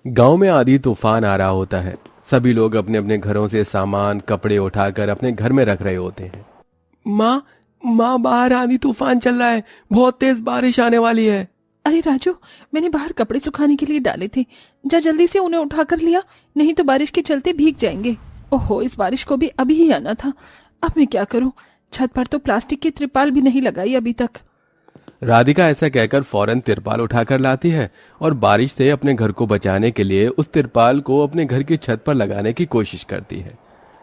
गांव में आंधी तूफान आ रहा होता है। सभी लोग अपने अपने घरों से सामान कपड़े उठाकर अपने घर में रख रहे होते हैं। माँ माँ, बाहर आंधी तूफान चल रहा है, बहुत तेज बारिश आने वाली है। अरे राजू, मैंने बाहर कपड़े सुखाने के लिए डाले थे, जा जल्दी से उन्हें उठा कर लिया, नहीं तो बारिश के चलते भीग जाएंगे। ओहो, इस बारिश को भी अभी ही आना था। अब मैं क्या करूं? छत पर तो प्लास्टिक की त्रिपाल भी नहीं लगाई अभी तक। राधिका ऐसा कहकर फौरन तिरपाल उठाकर लाती है और बारिश से अपने घर को बचाने के लिए उस तिरपाल को अपने घर की छत पर लगाने की कोशिश करती है।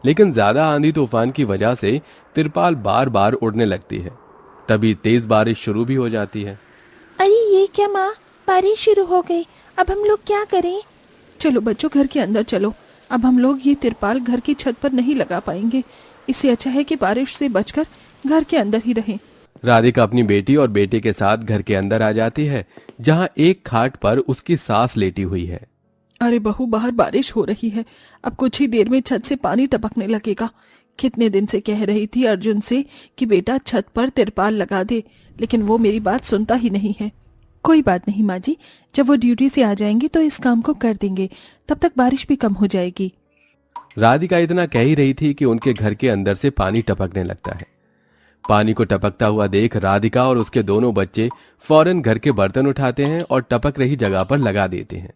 लेकिन ज्यादा आंधी तूफान की वजह से तिरपाल बार बार उड़ने लगती है। तभी तेज बारिश शुरू भी हो जाती है। अरे ये क्या माँ, बारिश शुरू हो गई, अब हम लोग क्या करें? चलो बच्चों, घर के अंदर चलो। अब हम लोग ये तिरपाल घर की छत पर नहीं लगा पाएंगे। इससे अच्छा है कि बारिश से बचकर घर के अंदर ही रहें। राधिका अपनी बेटी और बेटे के साथ घर के अंदर आ जाती है, जहां एक खाट पर उसकी सास लेटी हुई है। अरे बहू, बाहर बारिश हो रही है, अब कुछ ही देर में छत से पानी टपकने लगेगा। कितने दिन से कह रही थी अर्जुन से कि बेटा छत पर तिरपाल लगा दे, लेकिन वो मेरी बात सुनता ही नहीं है। कोई बात नहीं माँ जी, जब वो ड्यूटी से आ जाएंगे तो इस काम को कर देंगे, तब तक बारिश भी कम हो जाएगी। राधिका इतना कह ही रही थी कि उनके घर के अंदर से पानी टपकने लगता है। पानी को टपकता हुआ देख राधिका और उसके दोनों बच्चे फौरन घर के बर्तन उठाते हैं और टपक रही जगह पर लगा देते हैं।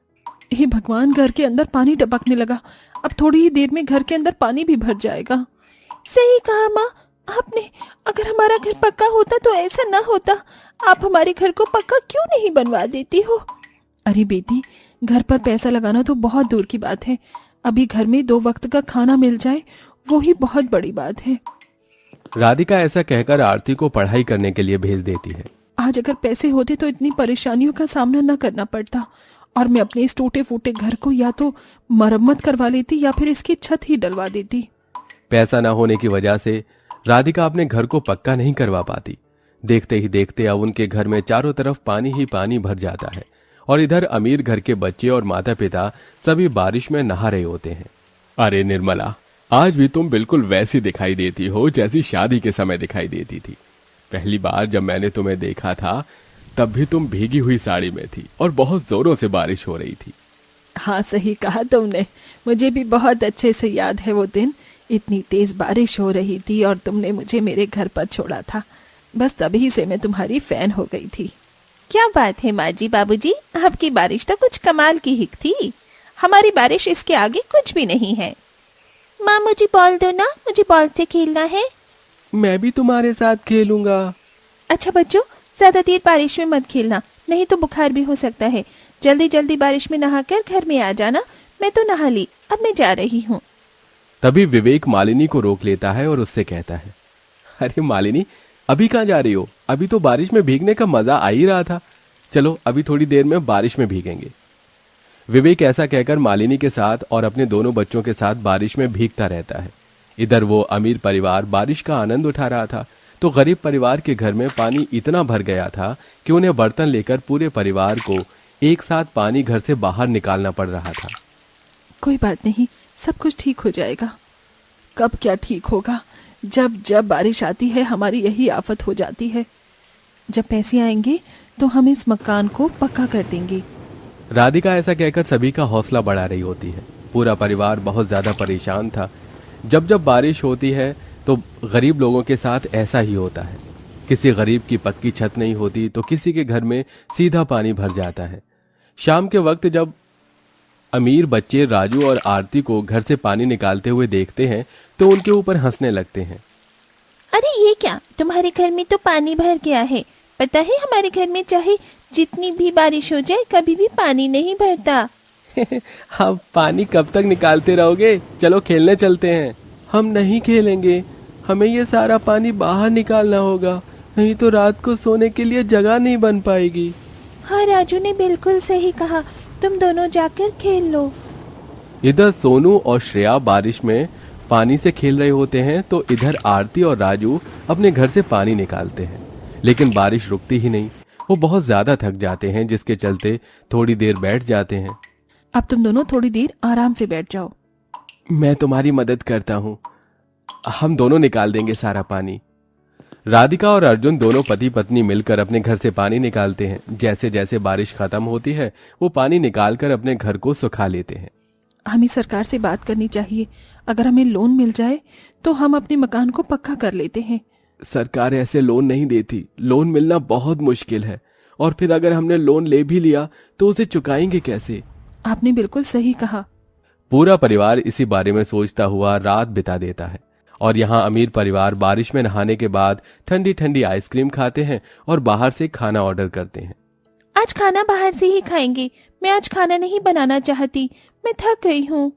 हे भगवान, घर के अंदर पानी टपकने लगा। अब थोड़ी ही देर में घर के अंदर पानी भी भर जाएगा। सही कहा माँ आपने, अगर हमारा घर पक्का होता तो ऐसा ना होता। आप हमारे घर को पक्का क्यों नहीं बनवा देती हो? अरे बेटी, घर पर पैसा लगाना तो बहुत दूर की बात है। अभी घर में 2 वक्त का खाना मिल जाए, वो ही बहुत बड़ी बात है। राधिका ऐसा कहकर आरती को पढ़ाई करने के लिए भेज देती है। आज अगर पैसे होते तो इतनी परेशानियों का सामना न करना पड़ता, और मैं अपने इस टूटे फूटे घर को या तो मरम्मत करवा लेती या फिर इसकी छत ही डलवा देती। पैसा न होने की वजह से राधिका अपने घर को पक्का नहीं करवा पाती। देखते ही देखते अब उनके घर में चारों तरफ पानी ही पानी भर जाता है और इधर अमीर घर के बच्चे और माता पिता सभी बारिश में नहा रहे होते हैं। अरे निर्मला, आज भी तुम बिल्कुल वैसी दिखाई देती हो जैसी शादी के समय दिखाई देती थी। पहली बार जब मैंने तुम्हें देखा था तब भी तुम भीगी हुई साड़ी में थी और बहुत जोरों से बारिश हो रही थी। हाँ, सही कहा तुमने, मुझे भी बहुत अच्छे से याद है वो दिन। इतनी तेज बारिश हो रही थी और तुमने मुझे मेरे घर पर छोड़ा था। बस तभी से मैं तुम्हारी फैन हो गई थी। क्या बात है माँ जी, बाबूजी, आपकी बारिश तो कुछ कमाल की हिक थी। हमारी बारिश इसके आगे कुछ भी नहीं है। माँ मुझे बॉल दो ना, मुझे बॉल से खेलना है। मैं भी तुम्हारे साथ खेलूंगा। अच्छा बच्चों, ज्यादा देर बारिश में मत खेलना, नहीं तो बुखार भी हो सकता है। जल्दी जल्दी बारिश में नहाकर घर में आ जाना। मैं तो नहा ली, अब मैं जा रही हूँ। तभी विवेक मालिनी को रोक लेता है और उससे कहता है, अरे मालिनी, अभी कहाँ जा रही हो? अभी तो बारिश में भीगने का मजा आ ही रहा था। चलो अभी थोड़ी देर में बारिश में भीगेंगे। विवेक ऐसा कहकर मालिनी के साथ और अपने दोनों बच्चों के साथ बारिश में भीगता रहता है। इधर वो अमीर परिवार बारिश का आनंद उठा रहा था, तो गरीब परिवार के घर में पानी इतना भर गया था कि उन्हें बर्तन लेकर पूरे परिवार को एक साथ पानी घर से बाहर निकालना पड़ रहा था। कोई बात नहीं, सब कुछ ठीक हो जाएगा। कब क्या ठीक होगा? जब जब बारिश आती है हमारी यही आफत हो जाती है। जब पैसे आएंगे तो हम इस मकान को पक्का कर देंगे। राधिका ऐसा कहकर सभी का हौसला बढ़ा रही होती है। पूरा परिवार बहुत ज्यादा परेशान था। जब जब बारिश होती है तो गरीब लोगों के साथ ऐसा ही होता है। किसी गरीब की पक्की छत नहीं होती तो किसी के घर में सीधा पानी भर जाता है। शाम के वक्त जब अमीर बच्चे राजू और आरती को घर से पानी निकालते हुए देखते हैं तो उनके ऊपर हंसने लगते हैं। अरे ये क्या, तुम्हारे घर में तो पानी भर गया है। पता है हमारे घर में चाहे जितनी भी बारिश हो जाए कभी भी पानी नहीं भरता। आप पानी कब तक निकालते रहोगे? चलो खेलने चलते हैं। हम नहीं खेलेंगे, हमें ये सारा पानी बाहर निकालना होगा, नहीं तो रात को सोने के लिए जगह नहीं बन पाएगी। हाँ, राजू ने बिल्कुल सही कहा, तुम दोनों जाकर खेल लो। इधर सोनू और श्रेया बारिश में पानी से खेल रहे होते हैं तो इधर आरती और राजू अपने घर से पानी निकालते हैं, लेकिन बारिश रुकती ही नहीं। वो बहुत ज्यादा थक जाते हैं, जिसके चलते थोड़ी देर बैठ जाते हैं। अब तुम दोनों थोड़ी देर आराम से बैठ जाओ। मैं तुम्हारी मदद करता हूँ, हम दोनों निकाल देंगे सारा पानी। राधिका और अर्जुन दोनों पति पत्नी मिलकर अपने घर से पानी निकालते हैं। जैसे जैसे बारिश खत्म होती है वो पानी निकालकर अपने घर को सुखा लेते हैं। हमें सरकार से बात करनी चाहिए। अगर हमें लोन मिल जाए तो हम अपने मकान को पक्का कर लेते हैं। सरकार ऐसे लोन नहीं देती, लोन मिलना बहुत मुश्किल है, और फिर अगर हमने लोन ले भी लिया तो उसे चुकाएंगे कैसे? आपने बिल्कुल सही कहा। पूरा परिवार इसी बारे में सोचता हुआ रात बिता देता है। और यहाँ अमीर परिवार बारिश में नहाने के बाद ठंडी ठंडी आइसक्रीम खाते हैं और बाहर से खाना ऑर्डर करते हैं। आज खाना बाहर से ही खाएंगे, मैं आज खाना नहीं बनाना चाहती, मैं थक गई हूँ।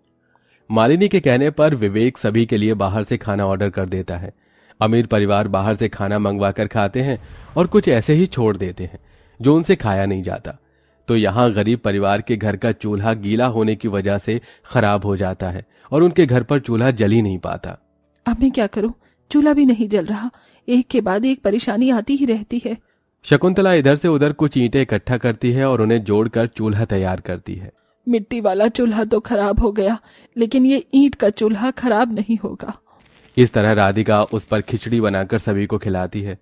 मालिनी के कहने पर विवेक सभी के लिए बाहर से खाना ऑर्डर कर देता है। अमीर परिवार बाहर से खाना मंगवा कर खाते हैं और कुछ ऐसे ही छोड़ देते हैं जो उनसे खाया नहीं जाता। तो यहाँ गरीब परिवार के घर का चूल्हा गीला होने की वजह से खराब हो जाता है और उनके घर पर चूल्हा जल ही नहीं पाता। अब मैं क्या करूं? चूल्हा भी नहीं जल रहा। एक के बाद एक परेशानी आती ही रहती है। शकुंतला इधर से उधर कुछ ईंटें इकट्ठा करती है और उन्हें जोड़कर चूल्हा तैयार करती है। मिट्टी वाला चूल्हा तो खराब हो गया, लेकिन ये ईंट का चूल्हा खराब नहीं होगा। इस तरह राधिका उस पर खिचड़ी बनाकर सभी को खिलाती है।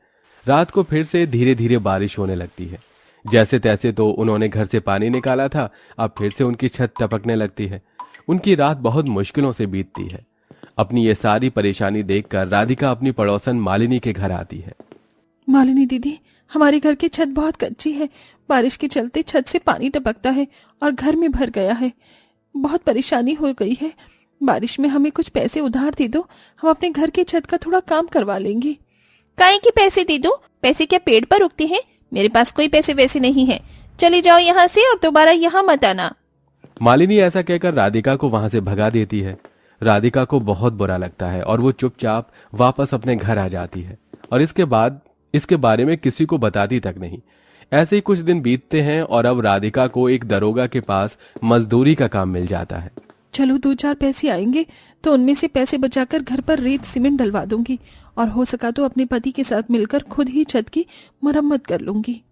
रात को फिर से धीरे धीरे बारिश होने लगती है। जैसे तैसे तो उन्होंने घर से पानी निकाला था, अब फिर से उनकी छत टपकने लगती है। उनकी रात बहुत मुश्किलों से बीतती है। अपनी ये सारी परेशानी देखकर राधिका अपनी पड़ोसन मालिनी के घर आती है। मालिनी दीदी, हमारे घर की छत बहुत कच्ची है। बारिश के चलते छत से पानी टपकता है और घर में भर गया है। बहुत परेशानी हो गई है। बारिश में हमें कुछ पैसे उधार दे दो, हम अपने घर की छत का थोड़ा काम करवा लेंगे। काहे के पैसे दे दो? पैसे क्या पेड़ पर उगते हैं? मेरे पास कोई पैसे वैसे नहीं है। चली जाओ यहाँ से और दोबारा यहाँ मत आना। मालिनी ऐसा कहकर राधिका को वहां से भगा देती है। राधिका को बहुत बुरा लगता है और वो चुपचाप वापस अपने घर आ जाती है और इसके बाद इसके बारे में किसी को बताती तक नहीं। ऐसे ही कुछ दिन बीतते हैं और अब राधिका को एक दरोगा के पास मजदूरी का काम मिल जाता है। चलो 2-4 पैसे आएंगे तो उनमें से पैसे बचाकर घर पर रेत सीमेंट डलवा दूंगी और हो सका तो अपने पति के साथ मिलकर खुद ही छत की मरम्मत कर लूंगी।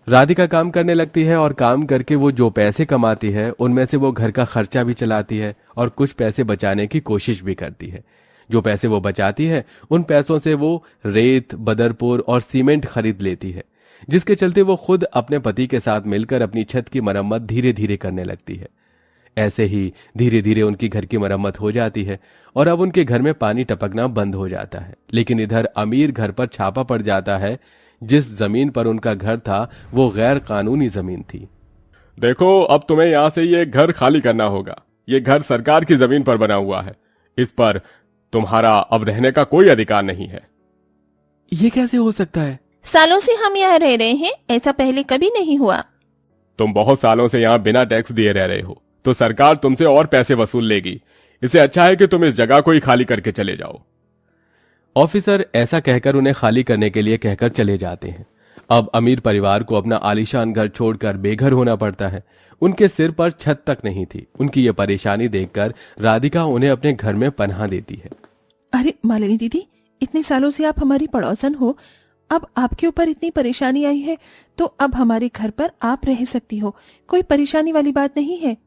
राधिका काम करने लगती है और काम करके वो जो पैसे कमाती है उनमें से वो घर का खर्चा भी चलाती है और कुछ पैसे बचाने की कोशिश भी करती है। जो पैसे वो बचाती है उन पैसों से वो रेत, बदरपुर और सीमेंट खरीद लेती है, जिसके चलते वो खुद अपने पति के साथ मिलकर अपनी छत की मरम्मत धीरे धीरे करने लगती है। ऐसे ही धीरे धीरे उनकी घर की मरम्मत हो जाती है और अब उनके घर में पानी टपकना बंद हो जाता है। लेकिन इधर अमीर घर पर छापा पड़ जाता है। जिस जमीन पर उनका घर था वो गैर कानूनी जमीन थी। देखो, अब तुम्हें यहाँ से ये घर खाली करना होगा। ये घर सरकार की जमीन पर बना हुआ है, इस पर तुम्हारा अब रहने का कोई अधिकार नहीं है। ये कैसे हो सकता है? सालों से हम यहाँ रह रहे हैं, ऐसा पहले कभी नहीं हुआ। तुम बहुत सालों से यहाँ बिना टैक्स दिए रह रहे हो, तो सरकार तुमसे और पैसे वसूल लेगी। इससे अच्छा है कि तुम इस जगह को ही खाली करके चले जाओ। ऑफिसर ऐसा कहकर उन्हें खाली करने के लिए कहकर चले जाते हैं। अब अमीर परिवार को अपना आलीशान घर छोड़कर बेघर होना पड़ता है। उनके सिर पर छत तक नहीं थी। उनकी ये परेशानी देखकर राधिका उन्हें अपने घर में पनाह देती है। अरे मालिनी दीदी, इतने सालों से आप हमारी पड़ोसन हो, अब आपके ऊपर इतनी परेशानी आई है तो अब हमारे घर पर आप रह सकती हो, कोई परेशानी वाली बात नहीं है।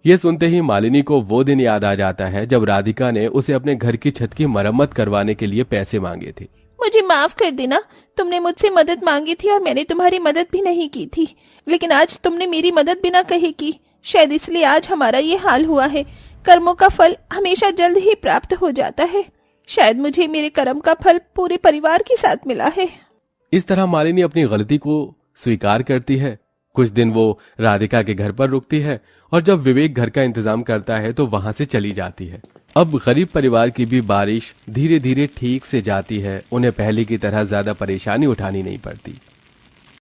ये सुनते ही मालिनी को वो दिन याद आ जाता है जब राधिका ने उसे अपने घर की छत की मरम्मत करवाने के लिए पैसे मांगे थे। मुझे माफ कर देना, तुमने मुझसे मदद मांगी थी और मैंने तुम्हारी मदद भी नहीं की थी, लेकिन आज तुमने मेरी मदद बिना कहे की, शायद इसलिए आज हमारा ये हाल हुआ है। कर्मों का फल हमेशा जल्द ही प्राप्त हो जाता है। शायद मुझे मेरे कर्म का फल पूरे परिवार के साथ मिला है। इस तरह मालिनी अपनी गलती को स्वीकार करती है। कुछ दिन वो राधिका के घर पर रुकती है और जब विवेक घर का इंतजाम करता है तो वहां से चली जाती है। अब गरीब परिवार की भी बारिश धीरे धीरे ठीक से जाती है। उन्हें पहले की तरह ज्यादा परेशानी उठानी नहीं पड़ती।